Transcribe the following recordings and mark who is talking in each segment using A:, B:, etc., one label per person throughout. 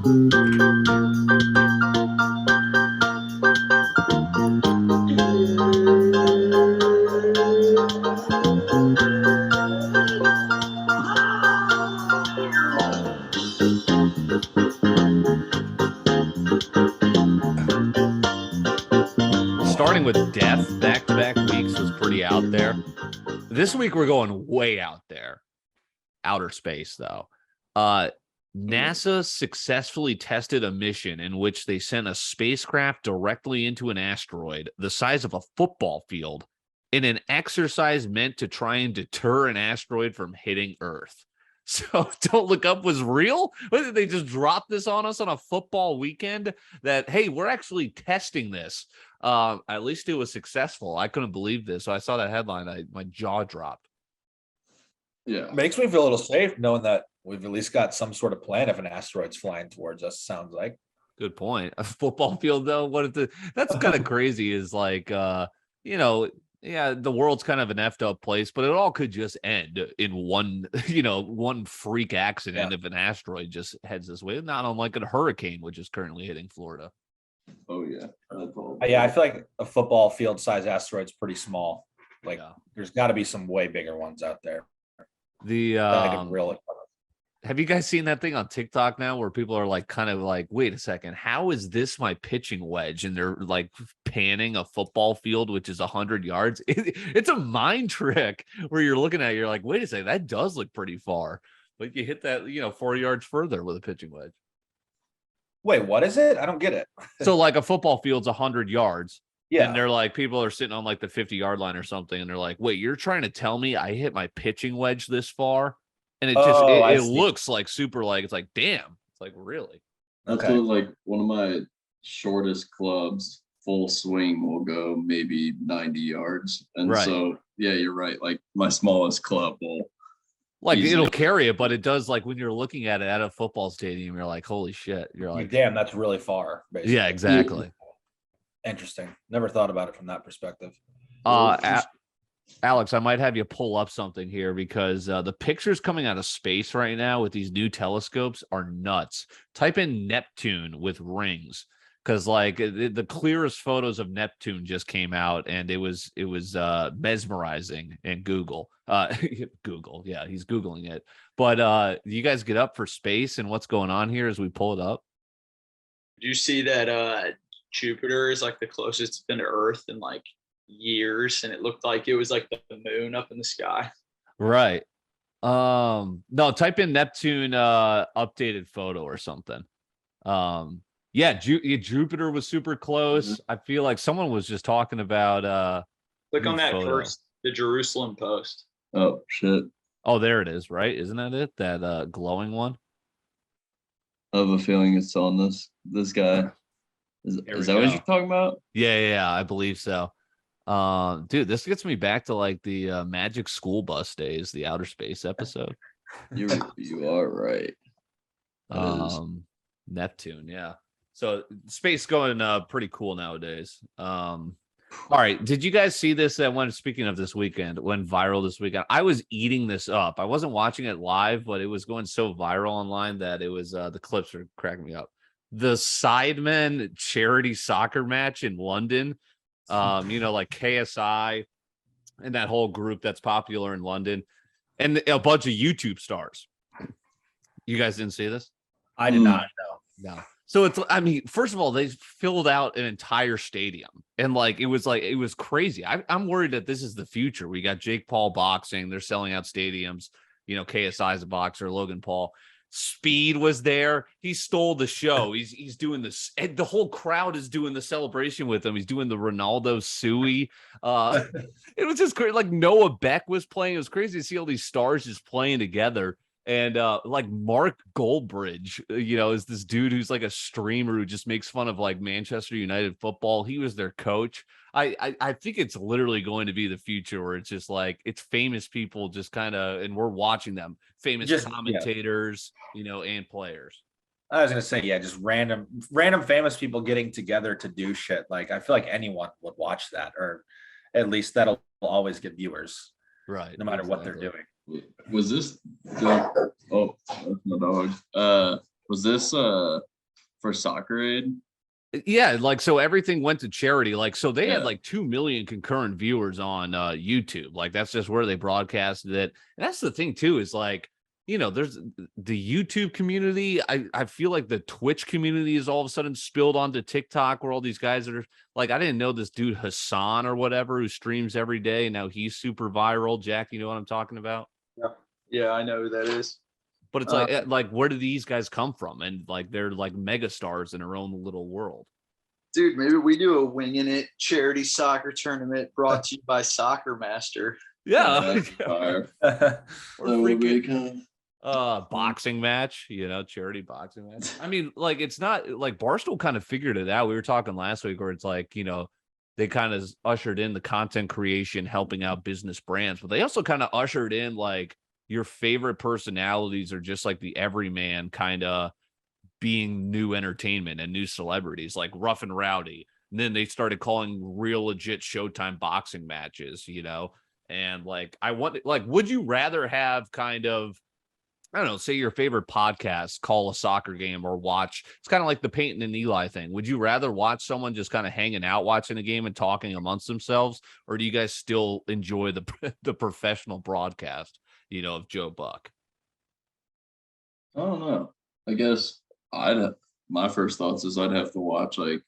A: Starting with death back-to-back weeks was pretty out there. This week we're going way out there. Outer space, though. NASA successfully tested a mission in which they sent a spacecraft directly into an asteroid the size of a football field in an exercise meant to try and deter an asteroid from hitting Earth. So Don't Look Up was real? What, did they just drop this on us on a football weekend that, hey, we're actually testing this? At least it was successful. I couldn't believe this. So I saw that headline. My jaw dropped.
B: Yeah.
C: Makes me feel a little safe knowing that we've at least got some sort of plan if an asteroid's flying towards us, sounds like.
A: Good point. A football field, though, what if that's kind of crazy is like, yeah, the world's kind of an effed up place, but it all could just end in one freak accident if an asteroid just heads this way, not unlike a hurricane, which is currently hitting Florida.
B: Oh, yeah.
C: Yeah, I feel like a football field size asteroid's pretty small. Like, there's got to be some way bigger ones out there.
A: Have you guys seen that thing on TikTok now where people are like, kind of like, wait a second, how is this my pitching wedge? And they're like panning a football field, which is 100 yards. It's a mind trick where you're looking at it, you're like, wait a second, that does look pretty far. But you hit that, 4 yards further with a pitching wedge.
C: Wait, what is it? I don't get it.
A: So like a football field's 100 yards.
C: Yeah.
A: And they're like, people are sitting on like the 50-yard line or something. And they're like, wait, you're trying to tell me I hit my pitching wedge this far? And it looks like super, like, it's like, damn. It's like, really?
B: That's what, like, one of my shortest clubs, full swing will go maybe 90 yards. And so, yeah, you're right. Like, my smallest club will.
A: Like, it'll carry it, but it does, like, when you're looking at it at a football stadium, you're like, holy shit. You're like,
C: damn, that's really far, basically.
A: Yeah, exactly.
C: Interesting. Never thought about it from that perspective.
A: Alex, I might have you pull up something here because the pictures coming out of space right now with these new telescopes are nuts. Type in Neptune with rings because, like, the clearest photos of Neptune just came out, and it was mesmerizing. And Google, yeah, he's Googling it. But you guys get up for space and what's going on here as we pull it up?
D: Do you see that Jupiter is like the closest it's been to Earth in like years, and it looked like it was like the moon up in the sky?
A: Right. No, type in Neptune updated photo or something. Jupiter was super close. I feel like someone was just talking about
D: click on that first, the Jerusalem Post.
B: Oh shit.
A: Oh, there it is, right? Isn't that it? That glowing one?
B: I have a feeling it's on this guy. Is that what you're talking about?
A: Yeah, I believe so. Dude, this gets me back to like the Magic School Bus days, the outer space episode.
B: You are right.
A: Neptune, yeah. So space going pretty cool nowadays. All right, did you guys see this speaking of this weekend, went viral this weekend? I was eating this up. I wasn't watching it live, but it was going so viral online that it was the clips are cracking me up. The Sidemen charity soccer match in London. Like KSI and that whole group that's popular in London, and a bunch of YouTube stars. You guys didn't see this?
C: I did not know.
A: No. So first of all, they filled out an entire stadium, and it was crazy. I'm worried that this is the future. We got Jake Paul boxing; they're selling out stadiums. KSI is a boxer, Logan Paul. Speed was there. He stole the show. He's doing this. The whole crowd is doing the celebration with him. He's doing the Ronaldo Sui. It was just great. Like Noah Beck was playing. It was crazy to see all these stars just playing together. And like Mark Goldbridge, is this dude who's like a streamer who just makes fun of like Manchester United football. He was their coach. I think it's literally going to be the future where it's just like it's famous people just kind of, and we're watching them, famous commentators, and players.
C: I was gonna say, just random famous people getting together to do shit. Like I feel like anyone would watch that, or at least that'll always get viewers,
A: right?
C: No matter what they're doing.
B: Was this? Oh, that's my dog. Was this for Soccer Aid.
A: Yeah, like so everything went to charity. Like so they had
B: Yeah.
A: like 2 million concurrent viewers on YouTube. Like that's just where they broadcasted it. And that's the thing too, is like, there's the YouTube community. I feel like the Twitch community is all of a sudden spilled onto TikTok, where all these guys that are like, I didn't know this dude Hassan or whatever who streams every day. And now he's super viral. Jack, you know what I'm talking about?
D: Yeah, I know who that is.
A: But it's like where do these guys come from? And like they're like mega stars in their own little world.
D: Dude, maybe we do a Wingin' It charity soccer tournament brought to you by Soccer Master.
A: Yeah.
B: Fire.
A: Or
B: So would be
A: freaking
B: kind
A: boxing match, charity boxing match. I mean, like it's not like Barstool kind of figured it out. We were talking last week where it's like, they kind of ushered in the content creation, helping out business brands, but they also kind of ushered in like your favorite personalities are just like the everyman kind of being new entertainment and new celebrities like Rough and Rowdy. And then they started calling real legit Showtime boxing matches, and like, would you rather have kind of, I don't know, say your favorite podcast, call a soccer game or watch, it's kind of like the Peyton and Eli thing. Would you rather watch someone just kind of hanging out, watching a game and talking amongst themselves? Or do you guys still enjoy the professional broadcast, of Joe Buck?
B: I don't know. I guess my first thoughts is I'd have to watch like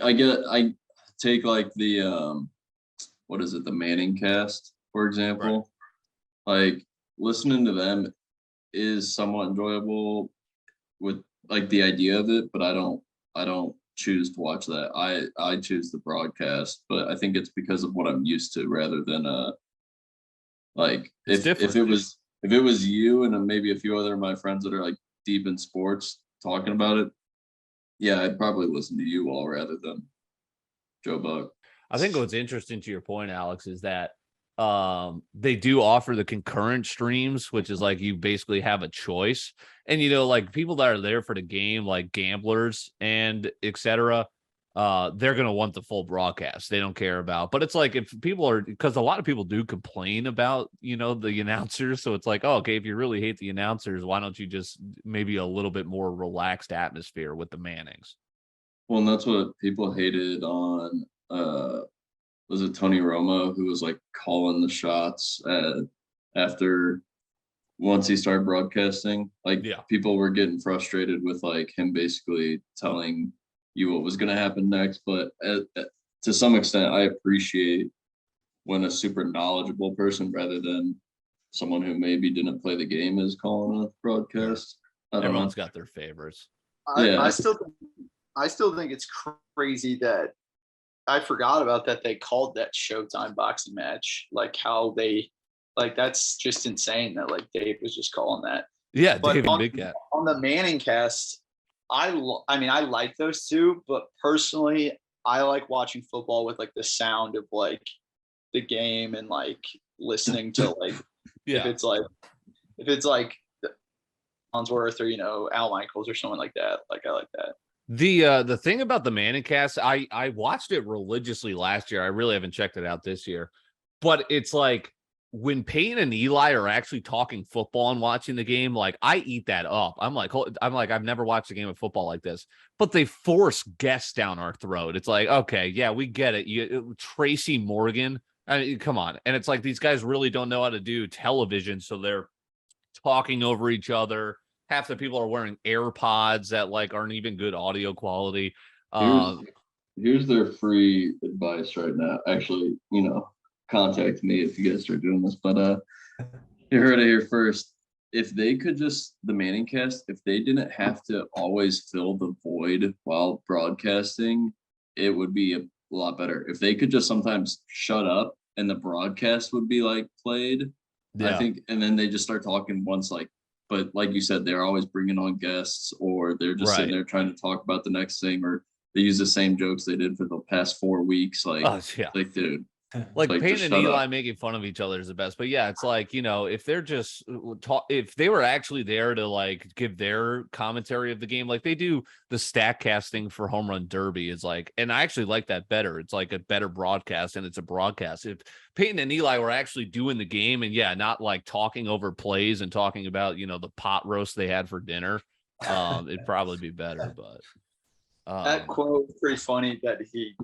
B: I take like the what is it, the Manning cast, for example. Like listening to them is somewhat enjoyable with like the idea of it, but I don't choose to watch that. I choose the broadcast, but I think it's because of what I'm used to rather than like if it was you and maybe a few other of my friends that are like deep in sports talking about it, yeah, I'd probably listen to you all rather than Joe Buck.
A: I think what's interesting to your point, Alex, is that they do offer the concurrent streams, which is like you basically have a choice. And like people that are there for the game, like gamblers and etc., they're gonna want the full broadcast. They don't care about, but it's like if people are, because a lot of people do complain about the announcers. So it's like, oh, okay, if you really hate the announcers, why don't you just maybe a little bit more relaxed atmosphere with the Mannings?
B: Well, and that's what people hated on was it Tony Romo, who was like calling the shots after once he started broadcasting. Like people were getting frustrated with like him basically telling you what was going to happen next. But to some extent, I appreciate when a super knowledgeable person rather than someone who maybe didn't play the game is calling a broadcast.
A: Everyone's got their favorites.
D: I still think it's crazy that I forgot about that. They called that Showtime boxing match. Like how that's just insane that like Dave was just calling that.
A: Yeah.
D: But
A: Dave and Big Cat.
D: On the Manning cast, I mean, I like those two, but personally, I like watching football with like the sound of like the game and like listening to like, if it's like Farnsworth or, Al Michaels or someone like that. Like, I like that.
A: The thing about the Manning cast, I watched it religiously last year. I really haven't checked it out this year, but it's like when Peyton and Eli are actually talking football and watching the game, like I eat that up. I'm like, I've never watched a game of football like this, but they force guests down our throat. It's like, okay, yeah, we get it. Tracy Morgan, I mean, come on. And it's like, these guys really don't know how to do television. So they're talking over each other. Half the people are wearing AirPods that like aren't even good audio quality.
B: Here's their free advice right now. Actually, contact me if you guys start doing this. But you heard it here first. If they could just, the Manning cast, if they didn't have to always fill the void while broadcasting, it would be a lot better. If they could just sometimes shut up and the broadcast would be like played, I think, and then they just start talking once like, but like you said, they're always bringing on guests or they're just sitting there trying to talk about the next thing, or they use the same jokes they did for the past 4 weeks. Like, like dude.
A: Like Peyton and Eli making fun of each other is the best. But yeah, it's like, if they're just if they were actually there to like give their commentary of the game, like they do the stat casting for Home Run Derby is like, and I actually like that better. It's like a better broadcast and it's a broadcast. If Peyton and Eli were actually doing the game and not like talking over plays and talking about, the pot roast they had for dinner, It'd probably be better, but
D: That quote was pretty funny that he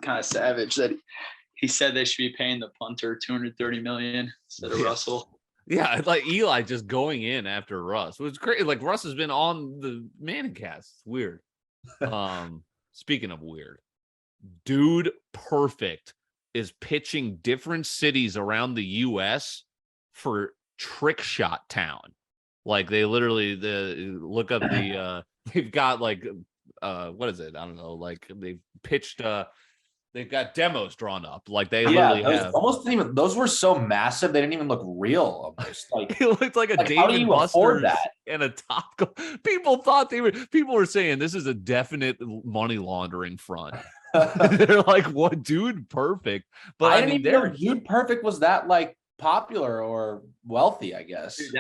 D: kind of savage that he said they should be paying the punter $230 million instead of Russell.
A: Yeah, like Eli just going in after Russ. It was crazy. Like Russ has been on the Manning cast. It's weird. Speaking of weird, Dude Perfect is pitching different cities around the US for Trick Shot Town. Like they literally look up the they've got like what is it? I don't know. Like they pitched they've got demos drawn up. Like they literally have
C: almost didn't even, those were so massive they didn't even look real almost. Like
A: it looked like a
C: how do
A: Dave
C: you
A: and
C: afford
A: Buster's
C: that?
A: and a Top. People thought people were saying this is a definite money laundering front. They're like, what, Dude Perfect? But
C: I didn't even know Dude Perfect was that like popular or wealthy, I guess.
D: Dude,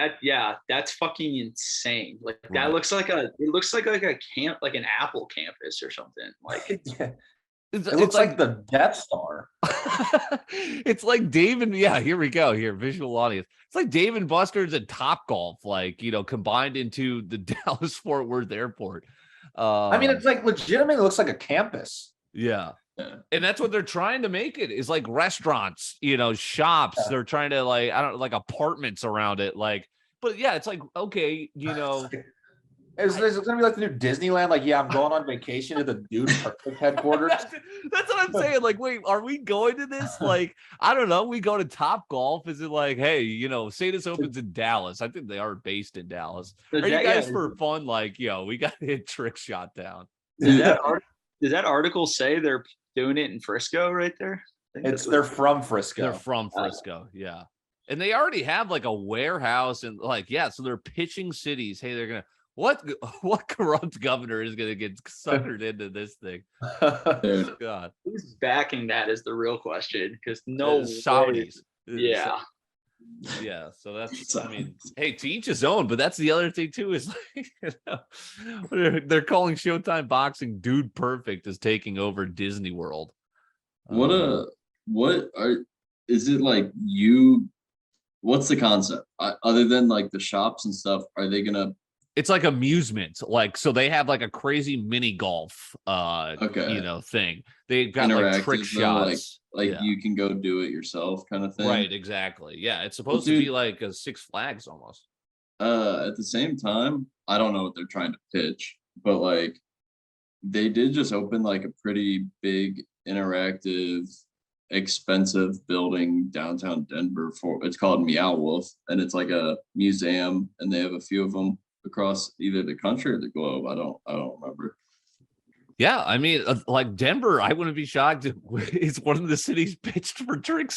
D: that's fucking insane. Like
A: Right.
D: that looks like a camp, like an Apple campus or something. Like
C: It looks like the Death Star.
A: It's like Dave and here we go. Here, visual audience. It's like Dave and Buster's and Top Golf, like combined into the Dallas Fort Worth Airport.
C: I mean, it's like legitimately looks like a campus.
A: Yeah. And that's what they're trying to make it is like restaurants, shops.
C: Yeah.
A: They're trying to like apartments around it. Like, but yeah, it's like, okay,
C: Is it gonna be like the new Disneyland? Like, yeah, I'm going on vacation to the Dude Perfect headquarters.
A: That's what I'm saying. Like, wait, are we going to this? Like, I don't know. We go to Top Golf. Is it like, hey, say this opens in Dallas? I think they are based in Dallas. Are you guys for fun? Like, we got to hit Trick Shot Down.
D: Does that article say they're doing it in Frisco right there?
C: They're from Frisco.
A: They're from Frisco, yeah. And they already have like a warehouse and so they're pitching cities. Hey, they're gonna what corrupt governor is gonna get suckered into this thing? God,
D: who's backing that is the real question because no
A: Saudis.
D: Yeah.
A: Yeah, so that's hey, to each his own, but that's the other thing too is like they're calling Showtime Boxing Dude Perfect is taking over Disney World.
B: Is it like what's the concept other than like the shops and stuff? Are they gonna
A: It's like amusement, like so they have like a crazy mini golf thing. They've got like trick shots.
B: Like you can go do it yourself kind of thing.
A: Right, exactly. Yeah, it's supposed to be like a Six Flags almost.
B: At the same time, I don't know what they're trying to pitch, but like they did just open like a pretty big interactive expensive building downtown Denver it's called Meow Wolf, and it's like a museum, and they have a few of them across either the country or the globe. I don't remember.
A: Yeah, I mean, like Denver, I wouldn't be shocked if it's one of the cities pitched for Trick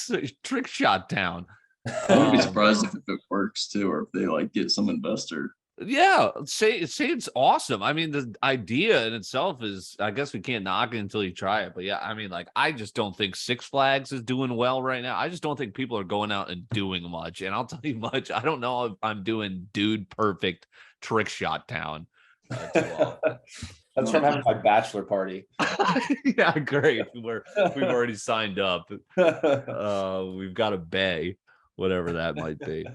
A: Shot Town.
B: I wouldn't be surprised if it works too, or if they like get some investor.
A: Yeah, say it's awesome. I mean, the idea in itself is, I guess we can't knock it until you try it. But yeah, I mean, like, I just don't think Six Flags is doing well right now. I just don't think people are going out and doing much. And I'll tell you much, I don't know if I'm doing Dude Perfect Trick Shot Town.
C: That's from having my bachelor party.
A: Yeah, great. We've already signed up. We've got a bay, whatever that might be.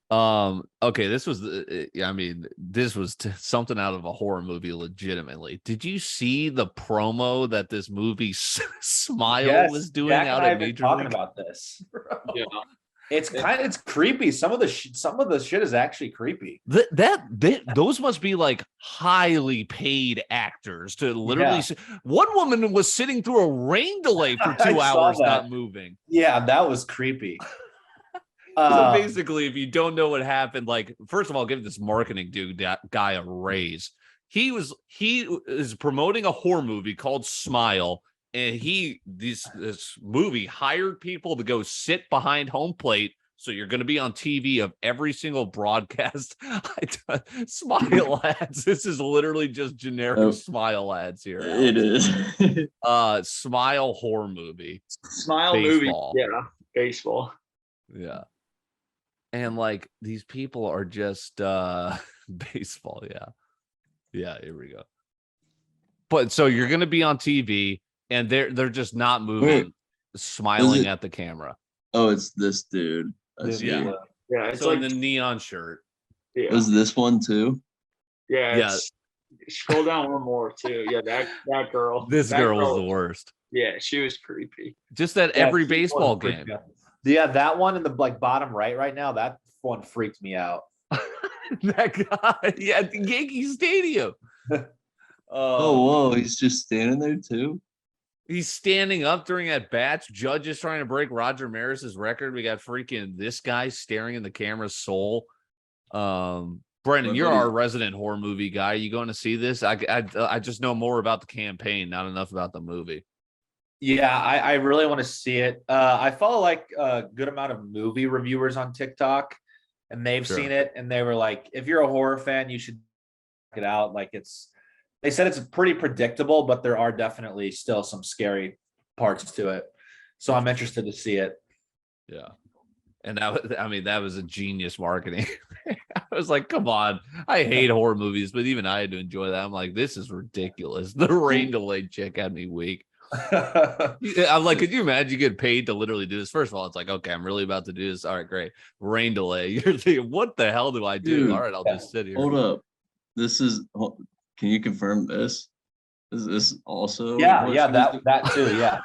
A: Okay, this was something out of a horror movie. Legitimately, did you see the promo that this movie Smile was doing out at Major
C: talking
A: League?
C: about this?
D: Yeah.
C: It's creepy. Some of the shit is actually creepy.
A: Those must be like highly paid actors to literally. One woman was sitting through a rain delay for 2 hours, not moving.
C: Yeah, that was creepy.
A: So basically, if you don't know what happened, like, first of all, give this marketing guy a raise. He is promoting a horror movie called Smile, and this movie hired people to go sit behind home plate. So you're going to be on TV of every single broadcast. Smile ads. This is literally just generic Smile ads here.
B: It is.
A: Smile horror movie.
D: Smile
A: baseball.
D: movie. Yeah, baseball.
A: Yeah. And like these people are just baseball. Yeah, here we go. But so you're gonna be on TV and they're just not moving, smiling at the camera.
B: Oh, it's this dude.
D: Yeah, it's
A: so
D: like
A: in the neon shirt.
B: Yeah. Was this one too?
D: Yeah.
A: Yeah.
D: Scroll down one more too. Yeah, that girl.
A: This
D: That
A: girl was
D: girl-
A: the worst.
D: Yeah, she was creepy.
A: Just at
C: Yeah,
A: every
C: she
A: baseball
C: was freaked
A: game.
C: me out. Yeah, that one in the like bottom right now, that one freaked me out.
A: That guy, yeah, at the Yankee Stadium.
B: Oh, whoa, he's just standing there too.
A: He's standing up during at bats. Judge is trying to break Roger Maris's record. We got freaking this guy staring in the camera's soul. Brendan, you're our resident horror movie guy. You going to see this? I just know more about the campaign, not enough about the movie.
C: Yeah, I really want to see it. I follow like a good amount of movie reviewers on TikTok, and they've seen it, and they were like, if you're a horror fan, you should check it out. Like they said it's pretty predictable, but there are definitely still some scary parts to it. So I'm interested to see it.
A: Yeah. And that was a genius marketing. I was like, come on. I hate horror movies, but even I had to enjoy that. I'm like, this is ridiculous. The rain delay chick had me weak. I'm like, could you imagine you get paid to literally do this? First of all, it's like, okay, I'm really about to do this. All right, great. Rain delay. You're thinking, what the hell do I do?
B: Dude,
A: all right, I'll just sit here.
B: Hold up. Can you confirm this? Is this also?
C: Yeah, that too. Yeah.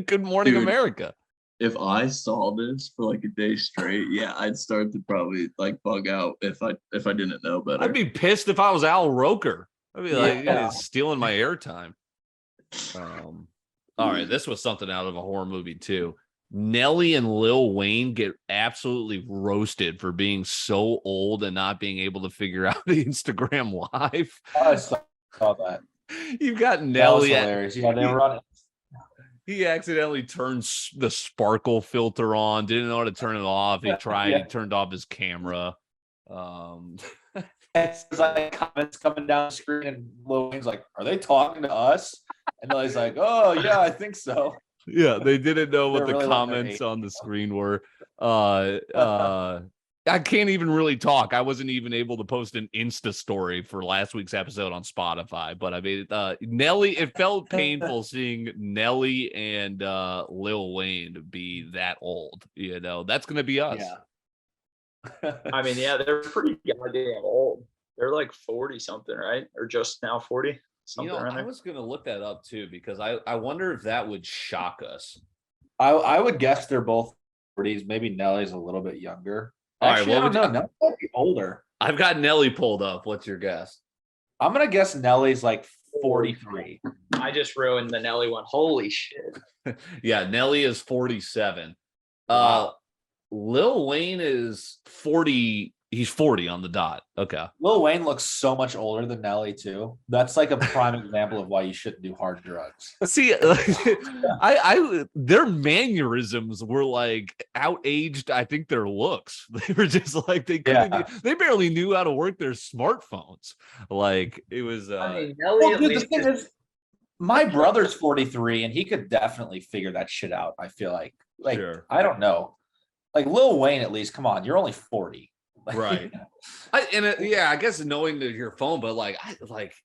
A: Good Morning
B: Dude.
A: America.
B: If I saw this for like a day straight, yeah, I'd start to probably like bug out if I didn't know better.
A: I'd be pissed if I was Al Roker. I'd be like, yeah, he's stealing my airtime. All right, this was something out of a horror movie too. Nelly and Lil Wayne get absolutely roasted for being so old and not being able to figure out the Instagram live.
C: I saw that.
A: You've got
C: That was
A: Nelly.
C: hilarious. Yeah, they were on it.
A: He accidentally turned the sparkle filter on, didn't know how to turn it off. He tried, he turned off his camera.
C: It's like comments coming down the screen, and Lil Wayne's like, "Are they talking to us?" And Nelly's like, "Oh yeah, I think so."
A: Yeah, they didn't know what
C: They're
A: the
C: really
A: comments on the screen were. I can't even really talk. I wasn't even able to post an Insta story for last week's episode on Spotify, but I made it. Nelly, it felt painful seeing Nelly and Lil Wayne be that old. You know, that's gonna be us.
C: Yeah.
D: I mean, yeah, they're pretty goddamn old. They're like 40 something, right? Or just now 40 something.
A: You know,
D: around
A: I
D: there.
A: was gonna look that up too because I wonder if that would shock us.
C: I would guess they're both 40s. Maybe Nelly's a little bit younger.
A: All right,
C: Actually,
A: what
C: I
A: would
C: don't know. Nelly might be older.
A: I've got Nelly pulled up. What's your guess?
C: I'm gonna guess Nelly's like 43.
D: I just ruined the Nelly one. Holy shit.
A: Yeah, Nelly is 47.
C: Wow.
A: Lil Wayne is 40. He's 40 on the dot. Okay.
C: Lil Wayne looks so much older than Nelly too. That's like a prime example of why you shouldn't do hard drugs.
A: See, their mannerisms were like outaged. I think their looks. They were just like they couldn't. They barely knew how to work their smartphones. Like it was.
D: I mean, Nelly
C: Well,
D: at
C: dude, the
D: least
C: thing is, my brother's 43 and he could definitely figure that shit out. I feel like
A: Sure.
C: I don't know. Like Lil Wayne, at least, come on, you're only 40.
A: Right. I guess knowing that your phone, but like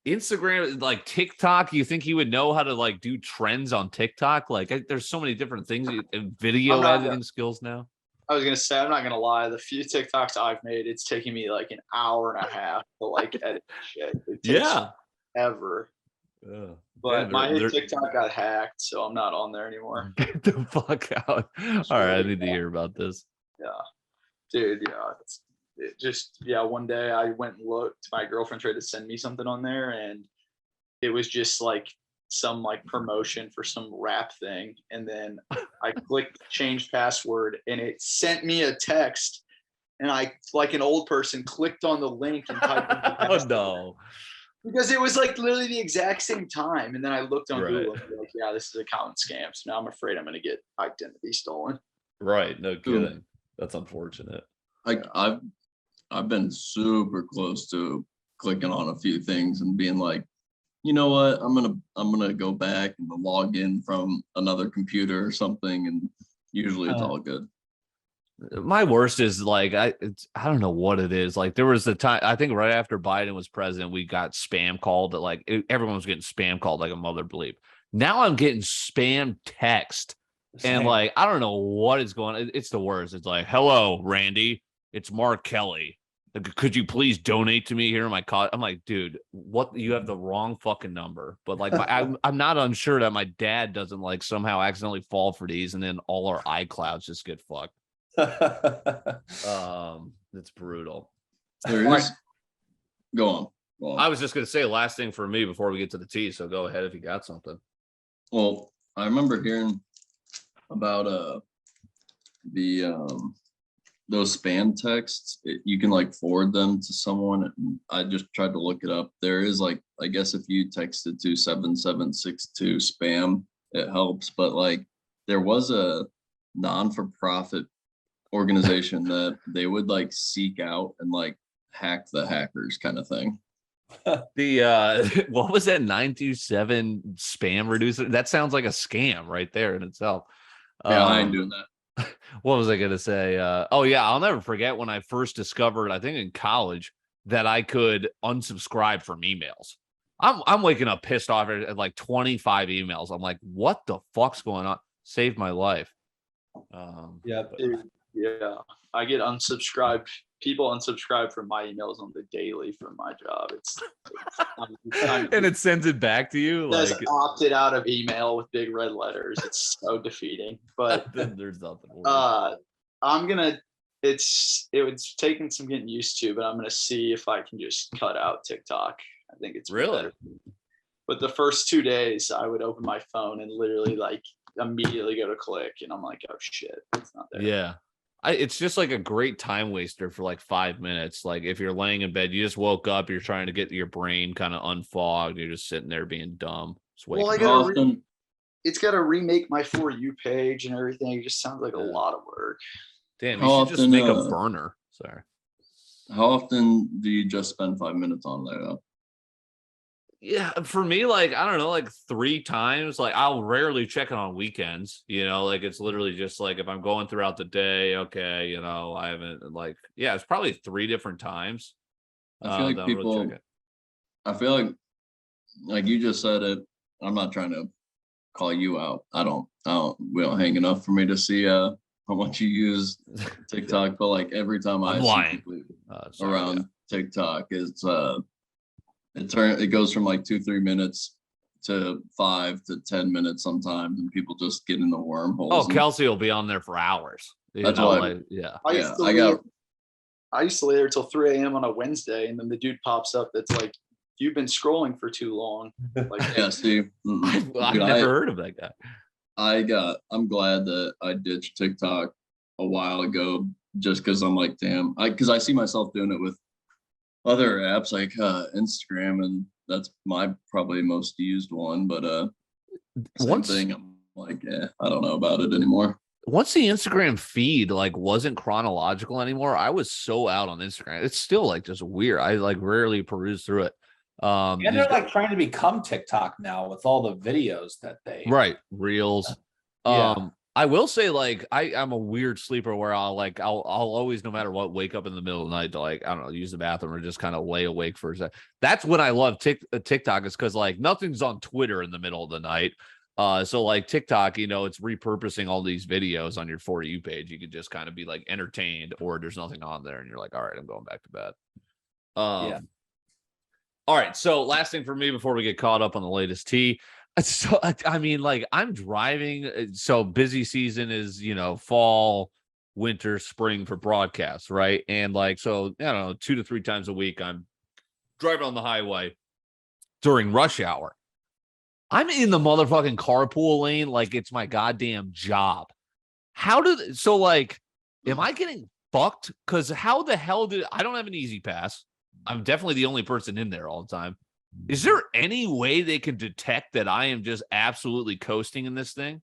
A: Instagram, like TikTok, you think he would know how to like do trends on TikTok? Like there's so many different things and video editing skills now.
D: I was gonna say, I'm not gonna lie. The few TikToks I've made, it's taking me like an hour and a half to like edit shit. It takes ever. But my TikTok got hacked, so I'm not on there anymore.
A: Get the fuck out! All right, I need to hear about this.
D: Yeah, dude. Yeah, one day I went and looked. My girlfriend tried to send me something on there, and it was just like some like promotion for some rap thing. And then I clicked change password, and it sent me a text. And I, like an old person, clicked on the link and typed in the password.
A: Oh no!
D: Because it was like literally the exact same time. And then I looked on Google and like, yeah, this is a common scam. So now I'm afraid I'm gonna get identity stolen.
A: Right? No kidding. That's unfortunate.
B: Like I've been super close to clicking on a few things and being like, you know what, I'm gonna go back and log in from another computer or something, and usually it's all good.
A: My worst is like I don't know what it is. Like there was a time, I think right after Biden was president, we got spam called. Everyone was getting spam called like a mother bleep. Now I'm getting spam text, and like I don't know what is going on. It's the worst. It's like, hello, Randy. It's Mark Kelly. like, could you please donate to me here in my car? I'm like, dude, what? You have the wrong fucking number. But like, I'm not unsure that my dad doesn't like somehow accidentally fall for these, and then all our iClouds just get fucked. It's brutal.
B: There is. Go on.
A: I was just gonna say last thing for me before we get to the tea. So go ahead if you got something.
B: Well, I remember hearing about those spam texts. You can like forward them to someone. I just tried to look it up. There is like, I guess if you text it to 7762 spam, it helps. But like there was a non-for-profit organization that they would like seek out and like hack the hackers kind of thing.
A: The what was that 927 spam reducer? That sounds like a scam right there in itself.
B: Yeah, I ain't doing that.
A: What was I going to say? Oh, yeah. I'll never forget when I first discovered, I think in college, that I could unsubscribe from emails. I'm waking up pissed off at like 25 emails. I'm like, what the fuck's going on? Saved my life.
C: Yeah.
D: I get unsubscribed. People unsubscribe from my emails on the daily from my job.
A: And it sends it back to you.
D: Like opted out of email with big red letters. It's so defeating. But
A: there's nothing.
D: It's taken some getting used to, but I'm gonna see if I can just cut out TikTok. I think it's
A: really
D: better. But the first 2 days, I would open my phone and literally like immediately go to click, and I'm like, oh shit, it's not there.
A: Yeah. It's just like a great time waster for like 5 minutes. Like if you're laying in bed, you just woke up, you're trying to get your brain kind of unfogged. You're just sitting there being dumb.
D: It's got to remake my For You page and everything. It just sounds like a lot of work.
A: Damn, you should just make a burner. Sorry.
B: How often do you just spend 5 minutes on there?
A: Yeah, for me, like, I don't know, like 3 times. Like, I'll rarely check it on weekends, like it's literally just like if I'm going throughout the day, okay, I haven't it's probably 3 different times.
B: I feel like people, I feel like you just said it. I'm not trying to call you out. We don't hang enough for me to see how much you use TikTok, but like every time I see people around TikTok, it goes from like 2-3 minutes to 5 to 10 minutes sometimes, and people just get in the wormholes.
A: Oh, Kelsey will be on there for hours.
B: That's why.
D: I used to lay there till 3 a.m. on a Wednesday, and then the dude pops up that's like, "You've been scrolling for too long." Like,
B: yeah, see,
A: I've never heard of that guy.
B: I'm glad that I ditched TikTok a while ago, just because I'm like, damn, because I see myself doing it with other apps like Instagram, and that's my probably most used one. But same thing. I'm like, I don't know about it anymore.
A: Once the Instagram feed wasn't chronological anymore, I was so out on Instagram. It's still like just weird. I rarely peruse through it.
C: And they're trying to become TikTok now with all the videos that they
A: reels. I will say I'm a weird sleeper where I'll always, no matter what, wake up in the middle of the night to I don't know, use the bathroom or just kind of lay awake for a second. That's when I love TikTok, is because nothing's on Twitter in the middle of the night. So TikTok, it's repurposing all these videos on your For You page. You could just kind of be entertained, or there's nothing on there and you're like, all right, I'm going back to bed. All right. So last thing for me before we get caught up on the latest tea. So, I mean, I'm driving. So busy season is, fall, winter, spring for broadcasts. Right. And so, I don't know, 2 to 3 times a week, I'm driving on the highway during rush hour. I'm in the motherfucking carpool lane like it's my goddamn job. Am I getting fucked? Because how the hell I don't have an easy pass. I'm definitely the only person in there all the time. Is there any way they can detect that I am just absolutely coasting in this thing?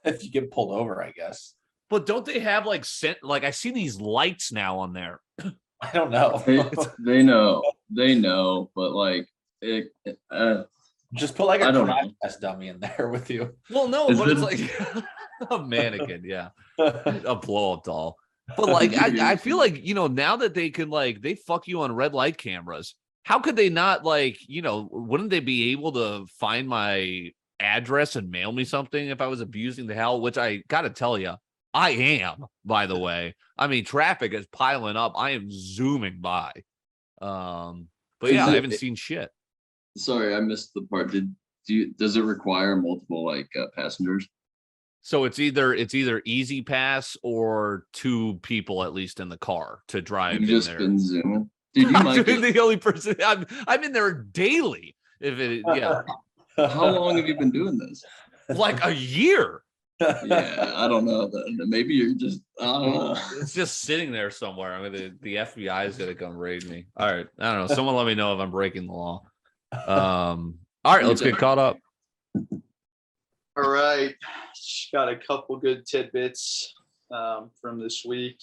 C: If you get pulled over, I guess.
A: But don't they have I see these lights now on there.
C: I don't know.
B: They know, but
C: just put a crash test dummy in there with you.
A: Well, no, but it's a mannequin, a blow-up doll. But I feel now that they can they fuck you on red light cameras, how could they not wouldn't they be able to find my address and mail me something if I was abusing the hell? Which I gotta tell you, I am, by the way. I mean, traffic is piling up. I am zooming by. But yeah, I haven't seen shit.
B: Sorry, I missed the part. Does it require multiple like passengers?
A: So it's either easy pass or 2 people at least in the car to drive
B: You've
A: in
B: just
A: there.
B: been zooming. Dude, you might
A: I'm the only person. I'm in there daily. Yeah.
B: How long have you been doing this?
A: Like a year.
B: Yeah, I don't know. Maybe you're just, I don't know.
A: It's just sitting there somewhere. I mean, the FBI is gonna come raid me. All right, I don't know. Someone let me know if I'm breaking the law. All right, let's get caught up.
D: All right. Just got a couple good tidbits from this week.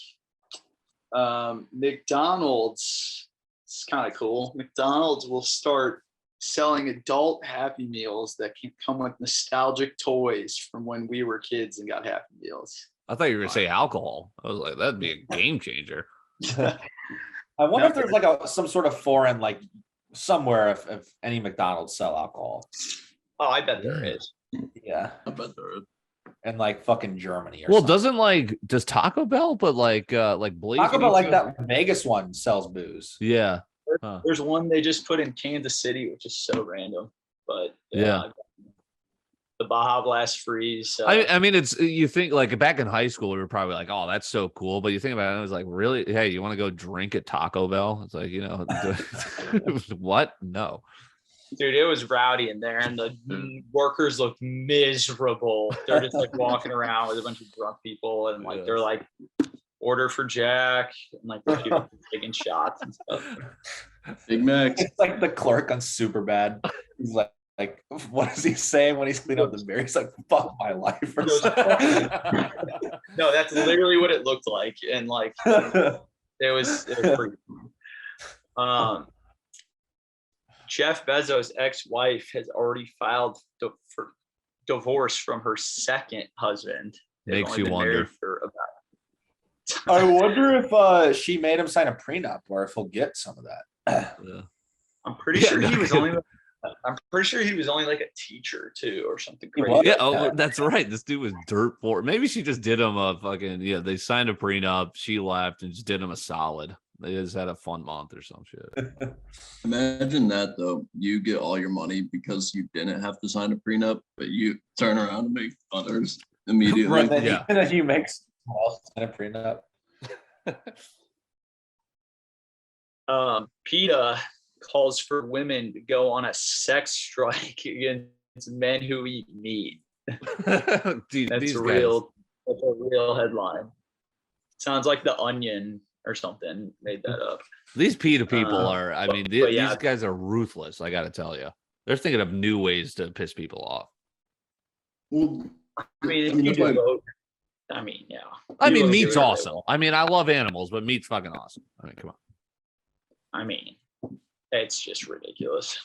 D: McDonald's, it's kind of cool. McDonald's will start selling adult Happy Meals that can come with nostalgic toys from when we were kids and got Happy Meals.
A: I thought you were gonna say alcohol. I was like, that'd be a game changer.
C: I wonder if there's like some sort of foreign, like somewhere if any McDonald's sell alcohol.
D: Oh, I bet there is.
C: Yeah.
B: I bet there is.
C: And like fucking Germany or
A: Well,
C: something.
A: does Taco Bell, but like Blaze
C: Taco Bell, like
A: Pizza?
C: that Vegas one sells booze.
A: Yeah.
D: There's one they just put in Kansas City, which is so random. But
A: Yeah.
D: The Baja Blast Freeze.
A: I mean, it's, you think like back in high school, we were probably like, oh, that's so cool. But you think about it, it was like, really? Hey, you want to go drink at Taco Bell? It's like, what? No.
D: Dude, it was rowdy in there, and the workers looked miserable. They're just like walking around with a bunch of drunk people, and like they're like, order for Jack, and like they're taking shots and stuff.
B: Big Mac.
C: It's like the clerk on Superbad. He's like, what is he saying when he's cleaning up the beer? He's like, fuck my life. Or something.
D: No, that's literally what it looked like, and like it was pretty. Jeff Bezos' ex-wife has already filed for divorce from her second husband. They've
A: Makes
D: only
A: you
D: been
A: wonder.
D: married for about
C: I wonder if she made him sign a prenup or if he'll get some of that.
A: Yeah.
D: I'm pretty sure he was only. I'm pretty sure he was only like a teacher too, or something
C: He
D: crazy.
C: was?
A: Yeah, oh, that's right. This dude was dirt poor. Maybe she just did him a fucking, they signed a prenup, she left and just did him a solid. They just had a fun month or some shit.
B: Imagine that though. You get all your money because you didn't have to sign a prenup, but you turn around and make others immediately.
C: Right, then
A: Yeah.
C: you make small sign a prenup.
D: PETA calls for women to go on a sex strike against men who eat meat.
A: Dude,
D: That's
A: these
D: a
A: guys-
D: real headline. Sounds like The Onion or something made that up.
A: These PETA people are, I mean, these
D: yeah.
A: guys are ruthless. I got to tell you, they're thinking of new ways to piss people off.
B: Well,
D: I mean, if
B: I mean,
D: you
B: if
D: do
B: I-
D: vote, I mean, yeah.
A: I mean,
D: People do
A: meat's
D: whatever they
A: awesome.
D: want.
A: I mean, I love animals, but meat's fucking awesome. I mean, come on.
D: I mean, it's just ridiculous.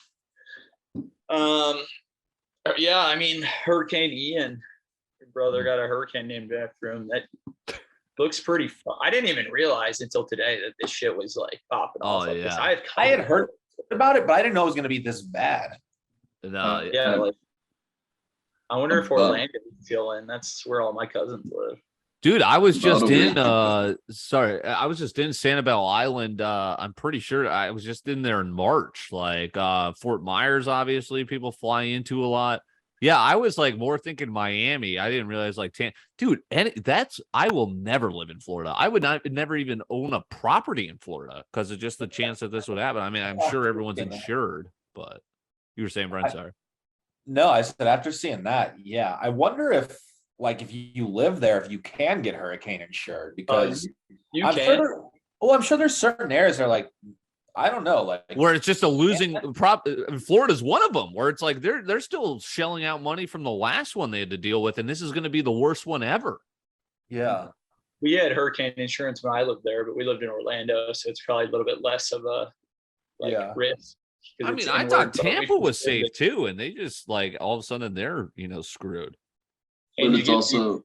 D: Yeah, I mean, Hurricane Ian, your brother got a hurricane named after him. That looks pretty fun. I didn't even realize until today that this shit was like popping off.
A: Oh,
D: like this.
A: yeah.
C: I had heard about it, but I didn't know it was going to be this bad.
A: No,
D: Yeah, like I wonder if Orlando is still in. That's where all my cousins live.
A: dude, I was just in
B: That'll
A: I was just in Sanibel Island. I'm pretty sure I was just in there in March. Like Fort Myers, obviously, people fly into a lot. Yeah, I was like more thinking Miami. I didn't realize like dude, and I will never live in Florida. I would never even own a property in Florida because of just the chance that this would happen. I mean, I'm sure everyone's insured, but you were saying, Brent, sorry.
C: No, I said after seeing that, yeah. I wonder if you live there, if you can get hurricane insured, because
D: You
C: I'm
D: can.
C: sure I'm sure there's certain areas that are like, I don't know, like
A: Where it's just a losing prop. Florida's one of them where it's like they're still shelling out money from the last one they had to deal with, and this is going to be the worst one ever.
C: yeah.
D: We had hurricane insurance when I lived there, but we lived in Orlando, so it's probably a little bit less of a risk.
A: I mean, I thought Tampa was safe too, and they just like all of a sudden they're screwed.
B: But
D: And
B: it's also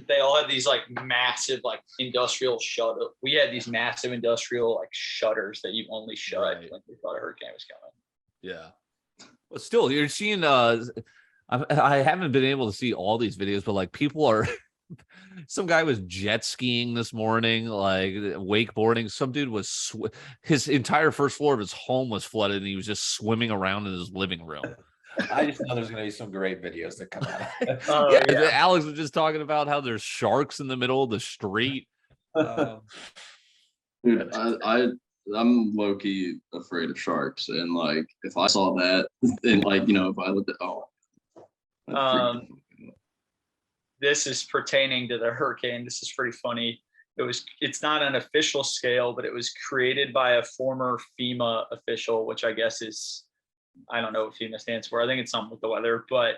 D: they all had these like massive like industrial shutter. We had these massive industrial like shutters that you only shut
A: Right.
D: when you thought a hurricane was coming.
A: Yeah, but still, you're seeing. I haven't been able to see all these videos, but like people are Some guy was jet skiing this morning, like wakeboarding. Some dude was his entire first floor of his home was flooded, and he was just swimming around in his living room.
C: I just know there's going to be some great videos that come out.
A: Yeah, Alex was just talking about how there's sharks in the middle of the street.
B: Dude, I'm low key afraid of sharks, and like if I saw that, and like if I looked at
D: this is pertaining to the hurricane. This is pretty funny. It's not an official scale, but it was created by a former FEMA official, which I guess is, I don't know what FEMA stands for. I think it's something with the weather, but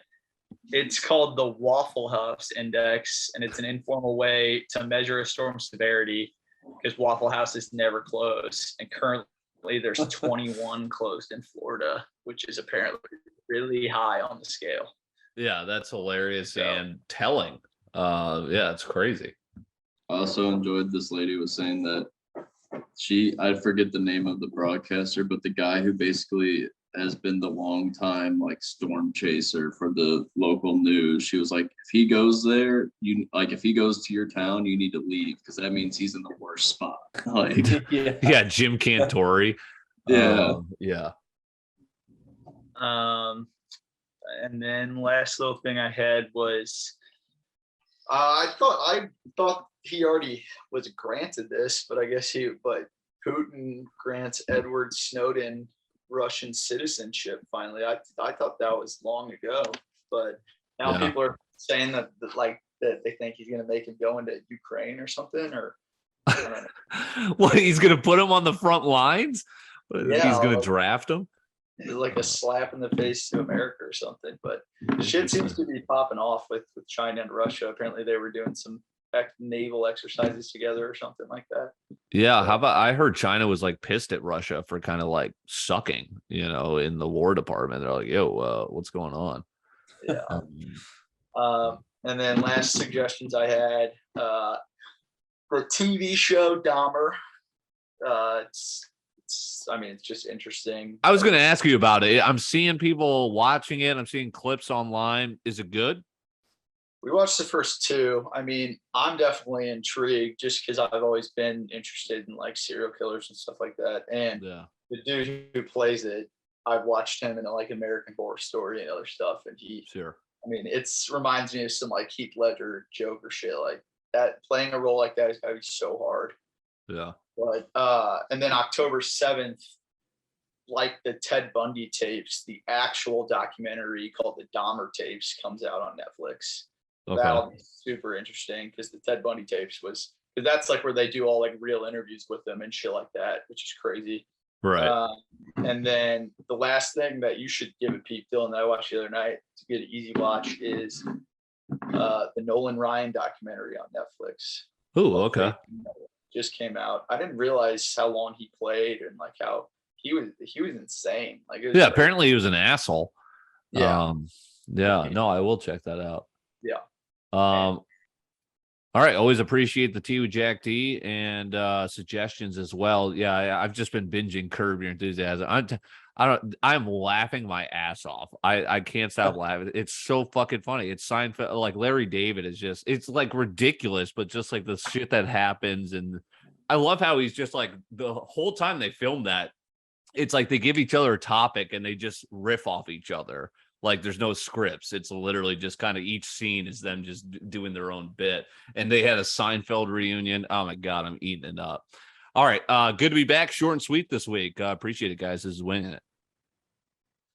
D: it's called the Waffle House Index, and it's an informal way to measure a storm severity because Waffle Houses never close. And currently there's 21 closed in Florida, which is apparently really high on the scale.
A: Yeah, that's hilarious and telling. Yeah, it's crazy.
B: I also enjoyed this lady was saying that I forget the name of the broadcaster, but the guy who basically has been the long time like storm chaser for the local news. She was like, if he goes there, if he goes to your town, you need to leave because that means he's in the worst spot. Like,
A: yeah, Jim Cantori.
B: Yeah.
D: And then last little thing I had was I thought he already was granted this, but I guess Putin grants Edward Snowden Russian citizenship finally. I thought that was long ago, but now people are saying that they think he's going to make him go into Ukraine or something, or I don't know.
A: What, he's going to put him on the front lines? He's going to draft him?
D: Like a slap in the face to America or something, but shit seems to be popping off with China and Russia. Apparently they were doing some naval exercises together or something like that.
A: Yeah, how about I heard China was like pissed at Russia for kind of like sucking, in the War Department. They're like, yo, what's going on?
D: Yeah. And then last suggestions I had, the TV show Dahmer. It's just interesting.
A: I was going to ask you about it. I'm seeing people watching it. I'm seeing clips online. Is it good?
D: We watched the first two. I'm definitely intrigued just because I've always been interested in like serial killers and stuff like that. And the dude who plays it, I've watched him in like American Horror Story and other stuff. And it reminds me of some like Heath Ledger Joker shit. Like that, playing a role like that is gotta be so hard.
A: Yeah.
D: But and then October 7th, like the Ted Bundy tapes, the actual documentary called the Dahmer tapes comes out on Netflix. Okay. That'll be super interesting because the Ted Bundy tapes because that's like where they do all like real interviews with them and shit like that, which is crazy.
A: Right.
D: And then the last thing that you should give a peep, Dylan, that I watched the other night, it's a good easy watch, is the Nolan Ryan documentary on Netflix.
A: Oh, okay.
D: Just came out. I didn't realize how long he played and like how he was insane. Like,
A: apparently he was an asshole.
D: Yeah.
A: No, I will check that out.
D: Yeah.
A: All right. Always appreciate the tea with Jack D and suggestions as well. Yeah, I've just been binging Curb Your Enthusiasm. I'm laughing my ass off. I can't stop laughing. It's so fucking funny. It's Seinfeld. Like Larry David is it's like ridiculous, but just like the shit that happens. And I love how he's just like the whole time they film that. It's like they give each other a topic and they just riff off each other. Like there's no scripts. It's literally just kind of each scene is them just doing their own bit. And they had a Seinfeld reunion. Oh my God, I'm eating it up. All right. Good to be back. Short and sweet this week. Appreciate it, guys. This is Wingin' It.